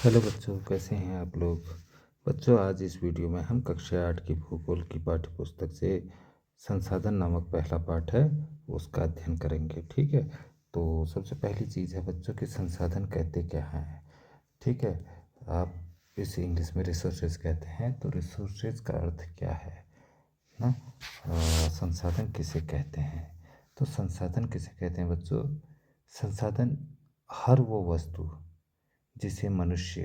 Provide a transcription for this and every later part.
Hello बच्चों, कैसे हैं आप लोग। बच्चों, आज इस वीडियो में हम कक्षा 8 की भूगोल की पाठ्य पुस्तक से संसाधन नामक पहला पाठ है उसका अध्ययन करेंगे। ठीक है, तो सबसे पहली चीज़ है बच्चों कि संसाधन कहते क्या हैं। ठीक है, आप इसे इंग्लिश में रिसोर्सेज कहते हैं, तो रिसोर्सेज का अर्थ क्या है ना। संसाधन किसे कहते हैं, तो संसाधन किसे कहते हैं बच्चों। संसाधन हर वो वस्तु जिसे मनुष्य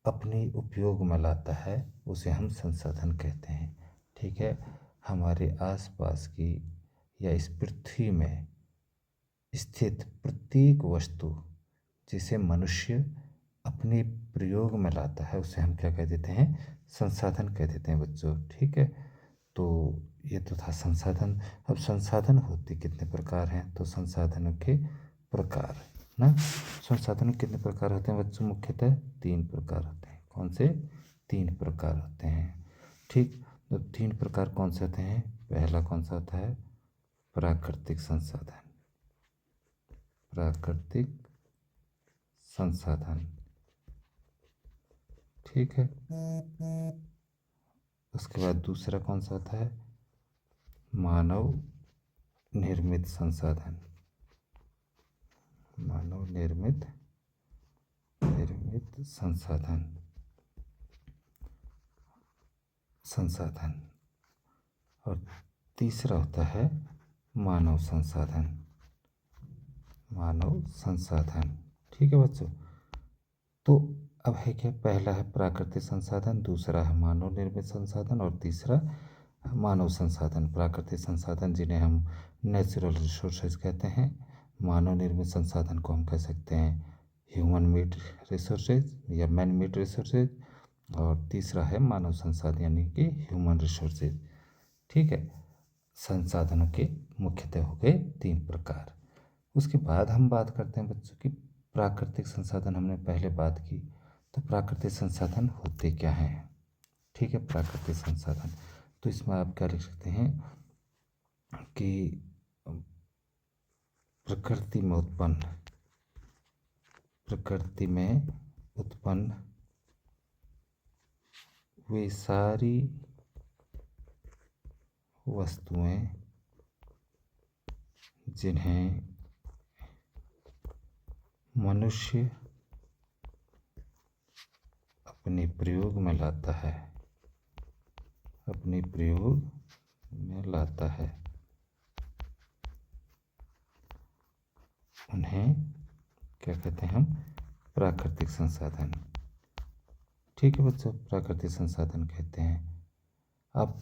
अपने उपयोग में लाता है उसे हम संसाधन कहते हैं। ठीक है, हमारे आसपास की या इस पृथ्वी में स्थित प्रत्येक वस्तु जिसे मनुष्य अपने प्रयोग में लाता है उसे हम क्या कह देते हैं, संसाधन कह देते हैं बच्चों। ठीक है, तो ये तो था संसाधन। अब संसाधन होते कितने प्रकार हैं, तो संसाधनों के प्रकार ना, संसाधन कितने प्रकार होते हैं बच्चों, मुख्यतः 3 प्रकार होते हैं। कौन से? 3 प्रकार होते हैं। ठीक, तो 3 प्रकार कौन से होते हैं। पहला कौन सा होता है, प्राकृतिक संसाधन। प्राकृतिक संसाधन, ठीक है। उसके बाद दूसरा कौन सा होता है, मानव निर्मित संसाधन। मानव निर्मित संसाधन। और तीसरा होता है मानव संसाधन। मानव संसाधन, ठीक है बच्चों। तो अब है क्या, पहला है प्राकृतिक संसाधन, दूसरा है मानव निर्मित संसाधन और तीसरा मानव संसाधन। प्राकृतिक संसाधन जिन्हें हम नेचुरल रिसोर्सेज कहते हैं, मानव निर्मित संसाधन को हम कह सकते हैं ह्यूमन मेड रिसोर्सेज या मैन मेड रिसोर्सेज, और तीसरा है मानव संसाधन यानी कि ह्यूमन रिसोर्सेज। ठीक है, संसाधनों के मुख्यतः हो गए 3 प्रकार। उसके बाद हम बात करते हैं बच्चों की प्राकृतिक संसाधन। हमने पहले बात की, तो प्राकृतिक संसाधन होते क्या हैं। ठीक है, प्राकृतिक संसाधन, तो इसमें आप क्या लिख सकते हैं कि प्रकृति में उत्पन्न वे सारी वस्तुएं जिन्हें मनुष्य अपने प्रयोग में लाता है, अपने प्रयोग में लाता है, उन्हें क्या कहते हैं हम, प्राकृतिक संसाधन। ठीक है बच्चों, प्राकृतिक संसाधन कहते हैं। अब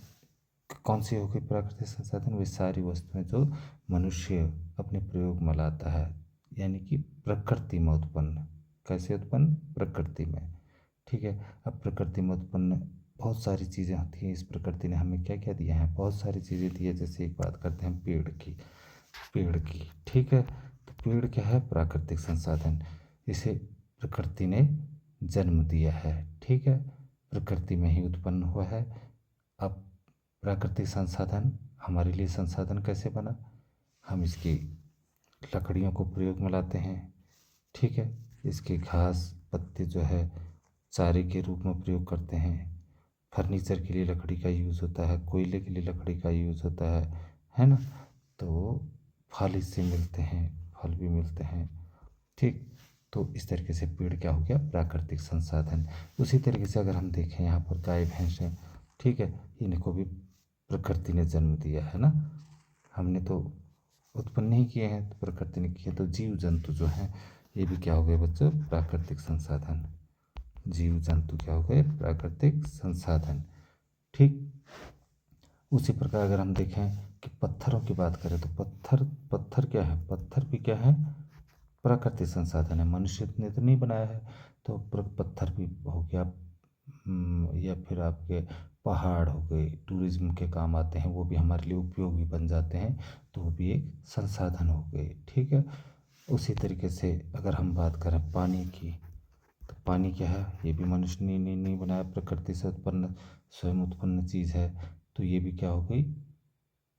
कौन सी हो गई प्राकृतिक संसाधन, वे सारी वस्तुएं जो मनुष्य अपने प्रयोग में लाता है, यानी कि प्रकृति में उत्पन्न। कैसे उत्पन्न, प्रकृति में। ठीक है, अब प्रकृति में उत्पन्न बहुत सारी चीज़ें होती हैं। इस प्रकृति ने हमें क्या क्या दिया है, बहुत सारी चीज़ें दी है। जैसे एक बात करते हैं पेड़ की। ठीक है, तो पेड़ क्या है, प्राकृतिक संसाधन। इसे प्रकृति ने जन्म दिया है। ठीक है, प्रकृति में ही उत्पन्न हुआ है। अब प्राकृतिक संसाधन हमारे लिए संसाधन कैसे बना, हम इसकी लकड़ियों को प्रयोग में लाते हैं। ठीक है, इसके घास पत्ते जो है चारे के रूप में प्रयोग करते हैं। फर्नीचर के लिए लकड़ी का यूज़ होता है, कोयले के लिए लकड़ी का यूज़ होता है ना। तो फल इससे मिलते हैं, फल भी मिलते हैं। ठीक, तो इस तरीके से पेड़ क्या हो गया, प्राकृतिक संसाधन। उसी तरीके से अगर हम देखें यहाँ पर गाय भैंस हैं, ठीक है, इनको भी प्रकृति ने जन्म दिया है ना। हमने तो उत्पन्न नहीं किए हैं, तो प्रकृति ने किए। तो जीव जंतु जो हैं ये भी क्या हो गए बच्चों, प्राकृतिक संसाधन। जीव जंतु क्या हो गए, प्राकृतिक संसाधन। ठीक, उसी प्रकार अगर हम देखें कि पत्थरों की बात करें, तो पत्थर क्या है, पत्थर भी क्या है, प्राकृतिक संसाधन है। मनुष्य ने तो नहीं बनाया है, तो पत्थर भी हो गया। या फिर आपके पहाड़ हो गए, टूरिज्म के काम आते हैं, वो भी हमारे लिए उपयोगी बन जाते हैं, तो वो भी एक संसाधन हो गए। ठीक है, उसी तरीके से अगर हम बात करें पानी की, तो पानी क्या है, ये भी मनुष्य ने नहीं बनाया, प्रकृति से उत्पन्न स्वयं उत्पन्न चीज़ है। तो ये भी क्या हो गई,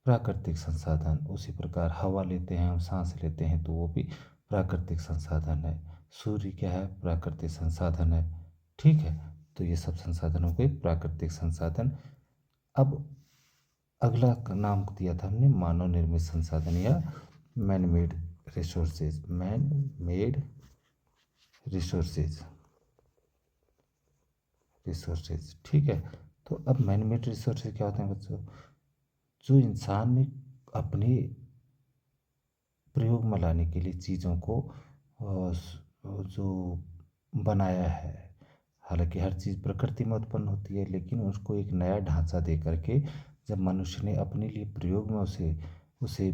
प्राकृतिक संसाधन। उसी प्रकार हवा लेते हैं, हम सांस लेते हैं, तो वो भी प्राकृतिक संसाधन है। सूर्य क्या है, प्राकृतिक संसाधन है। ठीक है, तो ये सब संसाधन हो गए प्राकृतिक संसाधन। अब अगला नाम दिया था हमने मानव निर्मित संसाधन या man made resources. Man made resources, resources. ठीक है, तो अब मैन मेड रिसोर्सेज क्या होते हैं बच्चों? जो इंसान ने अपने प्रयोग में लाने के लिए चीज़ों को जो बनाया है। हालांकि हर चीज़ प्रकृति में उत्पन्न होती है, लेकिन उसको एक नया ढांचा दे करके जब मनुष्य ने अपने लिए प्रयोग में उसे उसे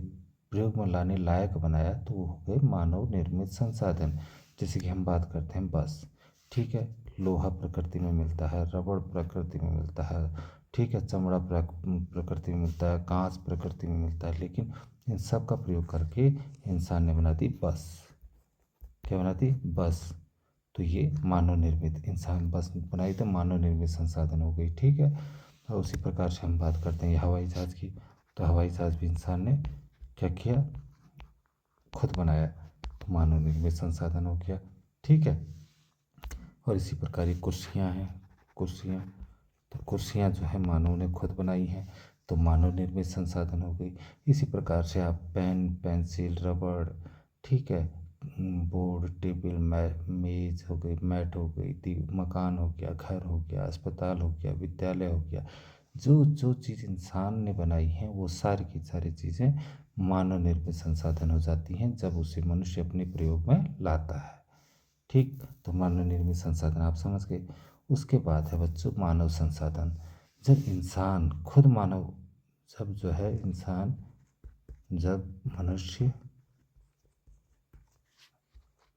प्रयोग में लाने लायक बनाया, तो वो हो गए मानव निर्मित संसाधन। जैसे कि हम बात करते हैं बस। ठीक है, लोहा प्रकृति में मिलता है, रबड़ प्रकृति में मिलता है। ठीक है, चमड़ा प्रकृति में मिलता है, कांच प्रकृति में मिलता है, लेकिन इन सब का प्रयोग करके इंसान ने बना दी बस। क्या बना दी? बस। तो ये मानव निर्मित, इंसान बस बनाई तो मानव निर्मित संसाधन हो गई। ठीक है, और उसी प्रकार से हम बात करते हैं हवाई जहाज़ की। तो हवाई जहाज़ भी इंसान ने क्या किया? खुद बनाया, तो मानव निर्मित संसाधन हो गया। ठीक है, और इसी प्रकार ये कुर्सियाँ हैं, कुर्सियाँ। तो कुर्सियाँ जो है मानव ने खुद बनाई हैं, तो मानव निर्मित संसाधन हो गई। इसी प्रकार से आप पेन, पेंसिल, रबड़, ठीक है, बोर्ड, टेबल, मेज हो गई, मैट हो गई, मकान हो गया, घर हो गया, अस्पताल हो गया, विद्यालय हो गया। जो जो चीज़ इंसान ने बनाई है वो सारी की सारी चीज़ें मानव निर्मित संसाधन हो जाती हैं जब उसे मनुष्य अपने प्रयोग में लाता है। ठीक, तो मानव निर्मित संसाधन आप समझ गए। उसके बाद है बच्चों मानव संसाधन। जब इंसान खुद मानव, जब जो है इंसान, जब मनुष्य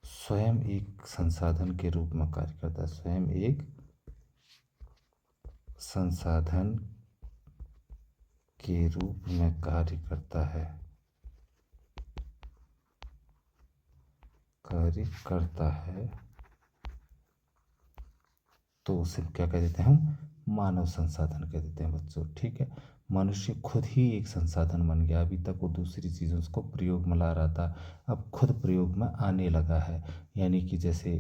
स्वयं एक संसाधन के रूप में कार्य करता है, स्वयं एक संसाधन के रूप में कार्य करता है, कार्य करता है, तो उसे क्या कह देते हैं हम? मानव संसाधन कह देते हैं बच्चों। ठीक है, मनुष्य खुद ही एक संसाधन बन गया। अभी तक वो दूसरी चीज़ों को प्रयोग में ला रहा था, अब खुद प्रयोग में आने लगा है। यानी कि जैसे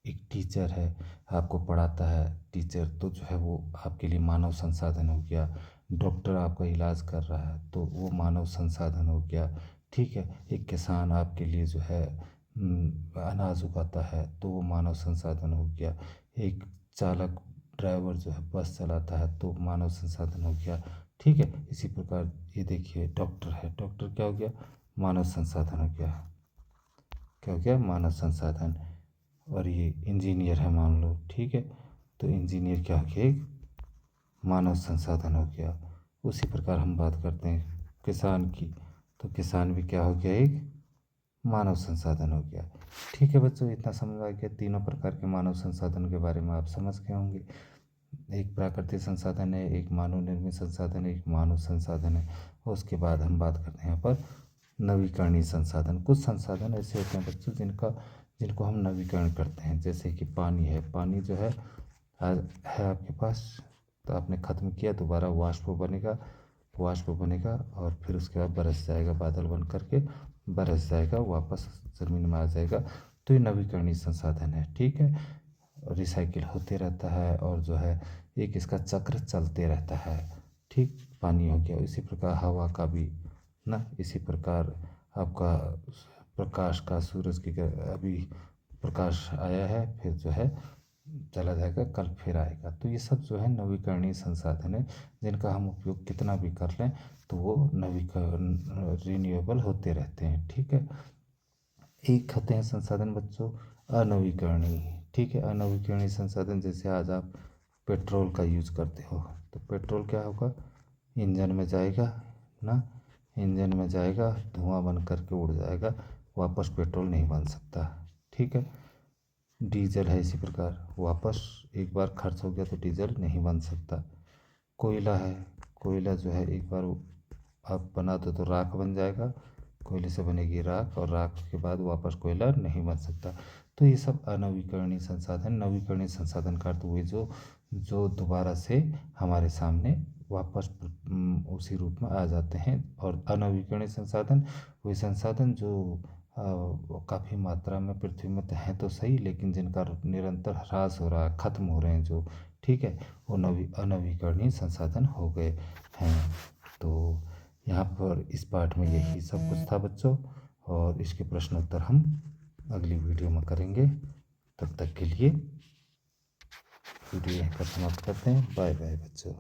एक टीचर है, आपको पढ़ाता है टीचर, तो जो है वो आपके लिए मानव संसाधन हो गया। डॉक्टर आपका इलाज कर रहा है तो वो मानव संसाधन हो गया। ठीक है, एक किसान आपके लिए जो है अनाज उगाता है तो वो मानव संसाधन हो गया। एक चालक, ड्राइवर जो है बस चलाता है तो मानव संसाधन हो गया। ठीक है, इसी प्रकार ये देखिए डॉक्टर है, डॉक्टर क्या हो गया? मानव संसाधन हो गया। क्या हो गया? मानव संसाधन। और ये इंजीनियर है मान लो, ठीक है, तो इंजीनियर क्या हो गया? एक मानव संसाधन हो गया। उसी प्रकार हम बात करते हैं किसान की, तो किसान भी क्या हो गया? एक मानव संसाधन हो गया। ठीक है बच्चों, इतना समझ आ गया। तीनों प्रकार के मानव संसाधन के बारे में आप समझ गए होंगे। एक प्राकृतिक संसाधन है, एक मानव निर्मित संसाधन है, एक मानव संसाधन है। और उसके बाद हम बात करते हैं यहाँ पर नवीकरणीय संसाधन। कुछ संसाधन ऐसे होते हैं बच्चों जिनको हम नवीकरण करते हैं। जैसे कि पानी है, पानी जो है आपके पास, तो आपने ख़त्म किया, दोबारा वाष्प बनेगा, वाष्प बनेगा और फिर उसके बाद बरस जाएगा, बादल बन करके बरस जाएगा, वापस ज़मीन में आ जाएगा। तो ये नवीकरणीय संसाधन है। ठीक है, रिसाइकिल होते रहता है और जो है एक इसका चक्र चलते रहता है। ठीक, पानी हो गया। इसी प्रकार हवा का भी ना, इसी प्रकार आपका प्रकाश का, सूरज की अभी प्रकाश आया है, फिर जो है चला जाएगा, कल फिर आएगा। तो ये सब जो है नवीकरणीय संसाधन है, जिनका हम उपयोग कितना भी कर लें तो वो नवीकरण रिन्यूएबल होते रहते हैं। ठीक है, एक होते हैं संसाधन बच्चों अनवीकरणीय। ठीक है, अनवीकरणीय संसाधन जैसे आज आप पेट्रोल का यूज करते हो, तो पेट्रोल क्या होगा? इंजन में जाएगा ना, इंजन में जाएगा, धुआं बन करके उड़ जाएगा, वापस पेट्रोल नहीं बन सकता। ठीक है, डीजल है इसी प्रकार, वापस एक बार खर्च हो गया तो डीजल नहीं बन सकता। कोयला है, कोयला जो है एक बार आप बना दो तो राख बन जाएगा, कोयले से बनेगी राख, और राख के बाद वापस कोयला नहीं बन सकता। तो ये सब अनवीकरणीय संसाधन। नवीकरणीय संसाधन का अर्थ हुए जो जो दोबारा से हमारे सामने वापस उसी रूप में आ जाते हैं। और अनवीकरणीय संसाधन वही संसाधन जो काफ़ी मात्रा में पृथ्वी में तो हैं तो सही, लेकिन जिनका निरंतर ह्रास हो रहा है, ख़त्म हो रहे हैं जो, ठीक है, वो अनवीकरणीय संसाधन हो गए हैं। तो यहाँ पर इस पाठ में यही सब कुछ था बच्चों, और इसके प्रश्न उत्तर हम अगली वीडियो में करेंगे। तब तक के लिए वीडियो यहाँ पर समाप्त करते हैं। बाय बाय बच्चों।